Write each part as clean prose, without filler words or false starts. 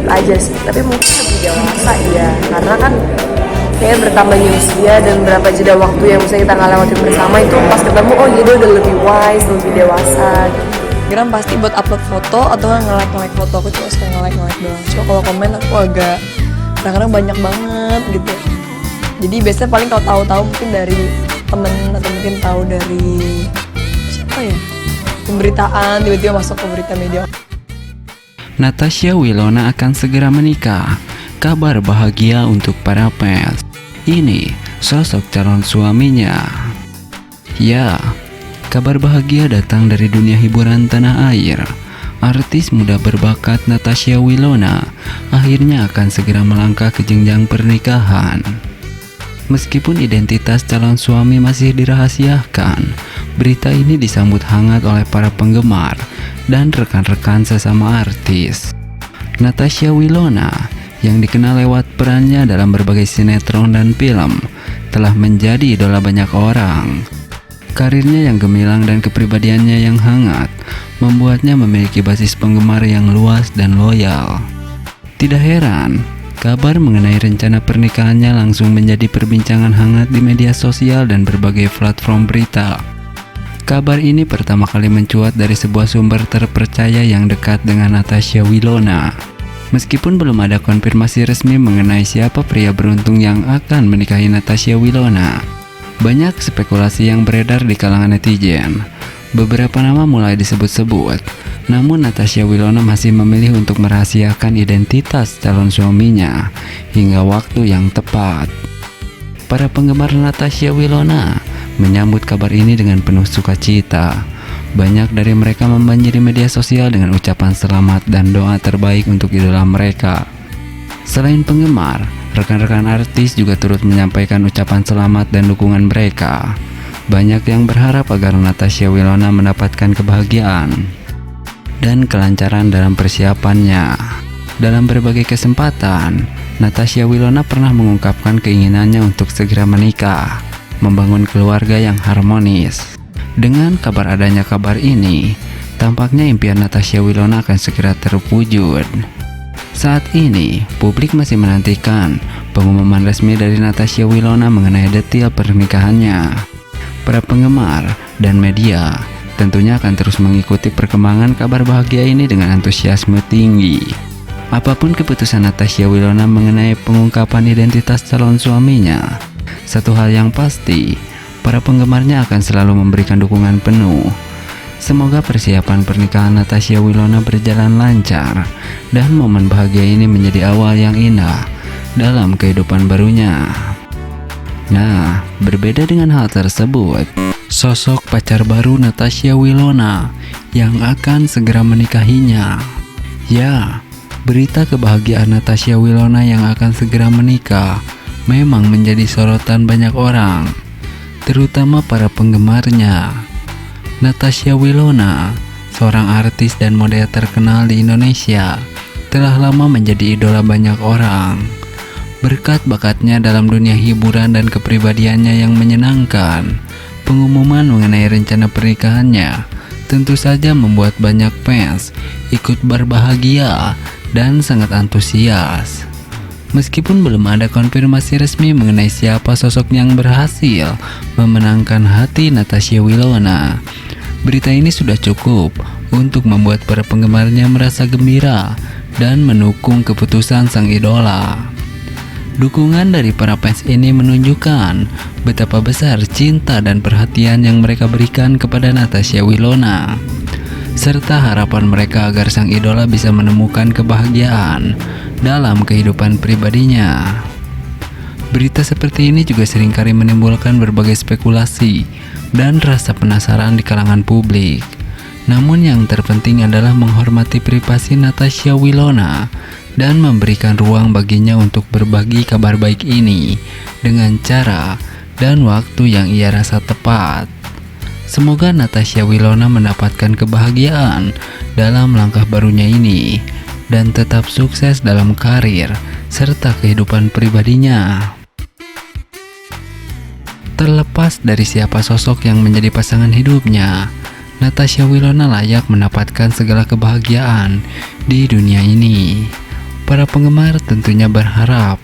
sedikit aja sih, tapi mungkin lebih dewasa ya, karena kan kayak bertambahnya usia dan berapa jeda waktu yang bisa kita nggak lewatin bersama, itu pas ketemu oh iya dia udah lebih wise, lebih dewasa gitu. Instagram pasti buat upload foto atau nge-like foto. Aku cuma suka nge-like doang. Cuma kalau komen aku agak kadang-kadang banyak banget gitu. Jadi biasanya paling kalau tahu-tahu mungkin dari temen atau mungkin tahu dari siapa ya, pemberitaan, tiba-tiba masuk ke berita media. Natasha Wilona akan segera menikah. Kabar bahagia untuk para fans. Ini sosok calon suaminya. Ya, kabar bahagia datang dari dunia hiburan tanah air. Artis muda berbakat Natasha Wilona akhirnya akan segera melangkah ke jenjang pernikahan. Meskipun identitas calon suami masih dirahasiakan, berita ini disambut hangat oleh para penggemar dan rekan-rekan sesama artis. Natasha Wilona yang dikenal lewat perannya dalam berbagai sinetron dan film telah menjadi idola banyak orang. Karirnya yang gemilang dan kepribadiannya yang hangat membuatnya memiliki basis penggemar yang luas dan loyal. Tidak heran, kabar mengenai rencana pernikahannya langsung menjadi perbincangan hangat di media sosial dan berbagai platform berita. Kabar ini pertama kali mencuat dari sebuah sumber terpercaya yang dekat dengan Natasha Wilona. Meskipun belum ada konfirmasi resmi mengenai siapa pria beruntung yang akan menikahi Natasha Wilona, banyak spekulasi yang beredar di kalangan netizen. Beberapa nama mulai disebut-sebut, namun Natasha Wilona masih memilih untuk merahasiakan identitas calon suaminya hingga waktu yang tepat. Para penggemar Natasha Wilona menyambut kabar ini dengan penuh sukacita. Banyak dari mereka membanjiri media sosial dengan ucapan selamat dan doa terbaik untuk idola mereka. Selain penggemar, rekan-rekan artis juga turut menyampaikan ucapan selamat dan dukungan mereka. Banyak yang berharap agar Natasha Wilona mendapatkan kebahagiaan dan kelancaran dalam persiapannya. Dalam berbagai kesempatan, Natasha Wilona pernah mengungkapkan keinginannya untuk segera menikah, membangun keluarga yang harmonis. Dengan kabar adanya kabar ini, tampaknya impian Natasha Wilona akan segera terwujud. Saat ini, publik masih menantikan pengumuman resmi dari Natasha Wilona mengenai detail pernikahannya. Para penggemar dan media tentunya akan terus mengikuti perkembangan kabar bahagia ini dengan antusiasme tinggi. Apapun keputusan Natasha Wilona mengenai pengungkapan identitas calon suaminya, satu hal yang pasti, para penggemarnya akan selalu memberikan dukungan penuh. Semoga persiapan pernikahan Natasha Wilona berjalan lancar dan momen bahagia ini menjadi awal yang indah dalam kehidupan barunya. Nah, berbeda dengan hal tersebut, sosok pacar baru Natasha Wilona yang akan segera menikahinya. Ya, berita kebahagiaan Natasha Wilona yang akan segera menikah memang menjadi sorotan banyak orang, terutama para penggemarnya. Natasha Wilona, seorang artis dan model terkenal di Indonesia, telah lama menjadi idola banyak orang. Berkat bakatnya dalam dunia hiburan dan kepribadiannya yang menyenangkan, pengumuman mengenai rencana pernikahannya tentu saja membuat banyak fans ikut berbahagia dan sangat antusias. Meskipun belum ada konfirmasi resmi mengenai siapa sosok yang berhasil memenangkan hati Natasha Wilona, berita ini sudah cukup untuk membuat para penggemarnya merasa gembira dan mendukung keputusan sang idola. Dukungan dari para fans ini menunjukkan betapa besar cinta dan perhatian yang mereka berikan kepada Natasha Wilona, serta harapan mereka agar sang idola bisa menemukan kebahagiaan dalam kehidupan pribadinya. Berita seperti ini juga seringkali menimbulkan berbagai spekulasi dan rasa penasaran di kalangan publik. Namun yang terpenting adalah menghormati privasi Natasha Wilona dan memberikan ruang baginya untuk berbagi kabar baik ini dengan cara dan waktu yang ia rasa tepat. Semoga Natasha Wilona mendapatkan kebahagiaan dalam langkah barunya ini dan tetap sukses dalam karir serta kehidupan pribadinya. Terlepas dari siapa sosok yang menjadi pasangan hidupnya, Natasha Wilona layak mendapatkan segala kebahagiaan di dunia ini. Para penggemar tentunya berharap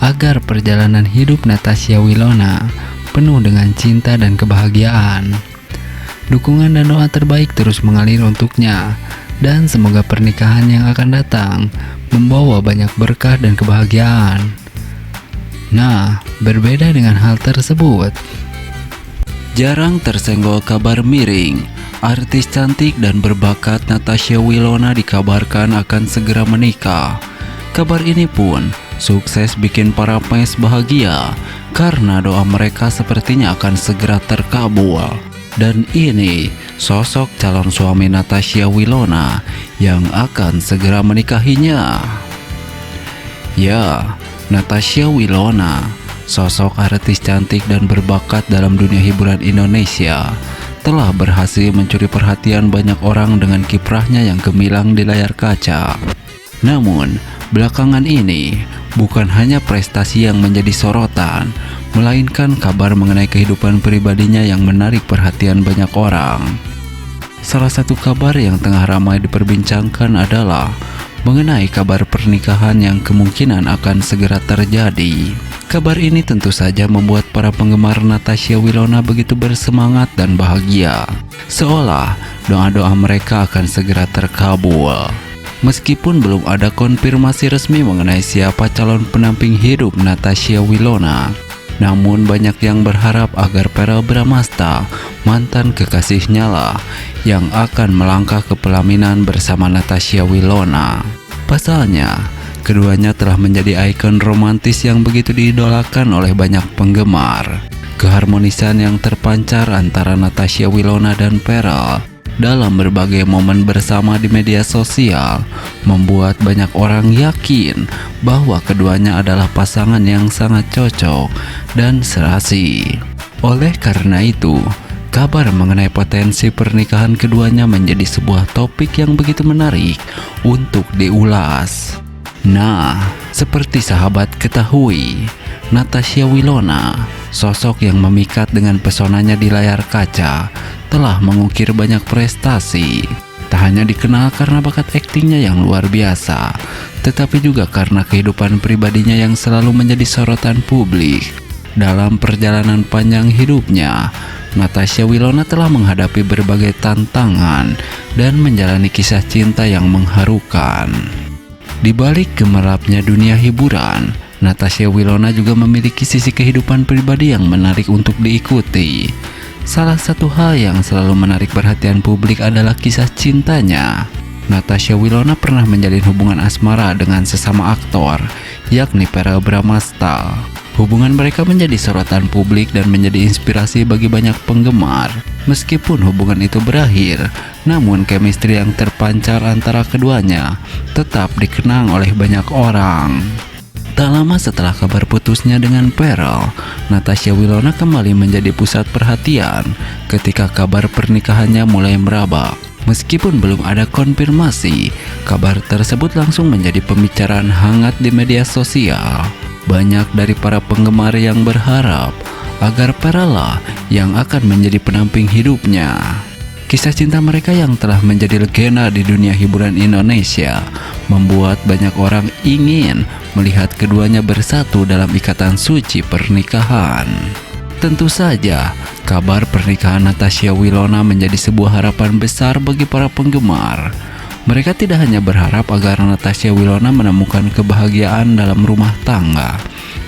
agar perjalanan hidup Natasha Wilona penuh dengan cinta dan kebahagiaan. Dukungan dan doa terbaik terus mengalir untuknya, dan semoga pernikahan yang akan datang membawa banyak berkah dan kebahagiaan. Nah, berbeda dengan hal tersebut, jarang tersenggol kabar miring. Artis cantik dan berbakat Natasha Wilona dikabarkan akan segera menikah. Kabar ini pun sukses bikin para fans bahagia karena doa mereka sepertinya akan segera terkabul. Dan ini sosok calon suami Natasha Wilona yang akan segera menikahinya. Ya, Natasha Wilona, sosok artis cantik dan berbakat dalam dunia hiburan Indonesia, telah berhasil mencuri perhatian banyak orang dengan kiprahnya yang gemilang di layar kaca. Namun, belakangan ini bukan hanya prestasi yang menjadi sorotan, melainkan kabar mengenai kehidupan pribadinya yang menarik perhatian banyak orang. Salah satu kabar yang tengah ramai diperbincangkan adalah mengenai kabar pernikahan yang kemungkinan akan segera terjadi. Kabar ini tentu saja membuat para penggemar Natasha Wilona begitu bersemangat dan bahagia, seolah doa-doa mereka akan segera terkabul. Meskipun belum ada konfirmasi resmi mengenai siapa calon penamping hidup Natasha Wilona, namun banyak yang berharap agar Verrell Bramasta, mantan kekasihnya lah, yang akan melangkah ke pelaminan bersama Natasha Wilona. Pasalnya, keduanya telah menjadi ikon romantis yang begitu diidolakan oleh banyak penggemar. Keharmonisan yang terpancar antara Natasha Wilona dan Verrell dalam berbagai momen bersama di media sosial membuat banyak orang yakin bahwa keduanya adalah pasangan yang sangat cocok dan serasi. Oleh karena itu, kabar mengenai potensi pernikahan keduanya menjadi sebuah topik yang begitu menarik untuk diulas. Nah, seperti sahabat ketahui, Natasha Wilona, sosok yang memikat dengan pesonanya di layar kaca, telah mengukir banyak prestasi. Tak hanya dikenal karena bakat aktingnya yang luar biasa, tetapi juga karena kehidupan pribadinya yang selalu menjadi sorotan publik. Dalam perjalanan panjang hidupnya, Natasha Wilona telah menghadapi berbagai tantangan dan menjalani kisah cinta yang mengharukan. Di balik gemerlapnya dunia hiburan, Natasha Wilona juga memiliki sisi kehidupan pribadi yang menarik untuk diikuti. Salah satu hal yang selalu menarik perhatian publik adalah kisah cintanya. Natasha Wilona pernah menjalin hubungan asmara dengan sesama aktor, yakni Verrell Bramasta. Hubungan mereka menjadi sorotan publik dan menjadi inspirasi bagi banyak penggemar. Meskipun hubungan itu berakhir, namun chemistry yang terpancar antara keduanya tetap dikenang oleh banyak orang. Tak lama setelah kabar putusnya dengan Verrell, Natasha Wilona kembali menjadi pusat perhatian ketika kabar pernikahannya mulai meraba. Meskipun belum ada konfirmasi, kabar tersebut langsung menjadi pembicaraan hangat di media sosial. Banyak dari para penggemar yang berharap agar Verrell lah yang akan menjadi penamping hidupnya. Kisah cinta mereka yang telah menjadi legenda di dunia hiburan Indonesia membuat banyak orang ingin melihat keduanya bersatu dalam ikatan suci pernikahan. Tentu saja, kabar pernikahan Natasha Wilona menjadi sebuah harapan besar bagi para penggemar. Mereka tidak hanya berharap agar Natasha Wilona menemukan kebahagiaan dalam rumah tangga,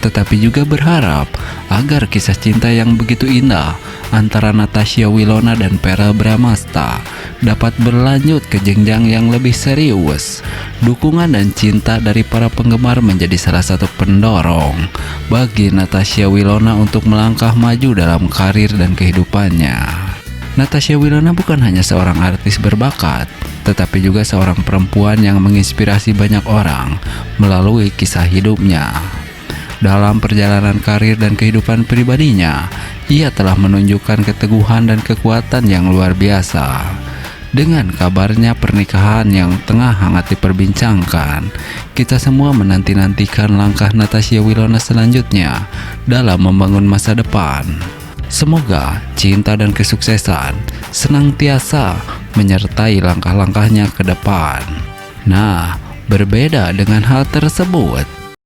tetapi juga berharap agar kisah cinta yang begitu indah antara Natasha Wilona dan Verrell Bramasta dapat berlanjut ke jenjang yang lebih serius. Dukungan dan cinta dari para penggemar menjadi salah satu pendorong bagi Natasha Wilona untuk melangkah maju dalam karir dan kehidupannya. Natasha Wilona bukan hanya seorang artis berbakat, tetapi juga seorang perempuan yang menginspirasi banyak orang melalui kisah hidupnya. Dalam perjalanan karir dan kehidupan pribadinya, ia telah menunjukkan keteguhan dan kekuatan yang luar biasa. Dengan kabarnya pernikahan yang tengah hangat diperbincangkan, kita semua menanti-nantikan langkah Natasha Wilona selanjutnya dalam membangun masa depan. Semoga cinta dan kesuksesan senantiasa menyertai langkah-langkahnya ke depan. Nah, Berbeda dengan hal tersebut,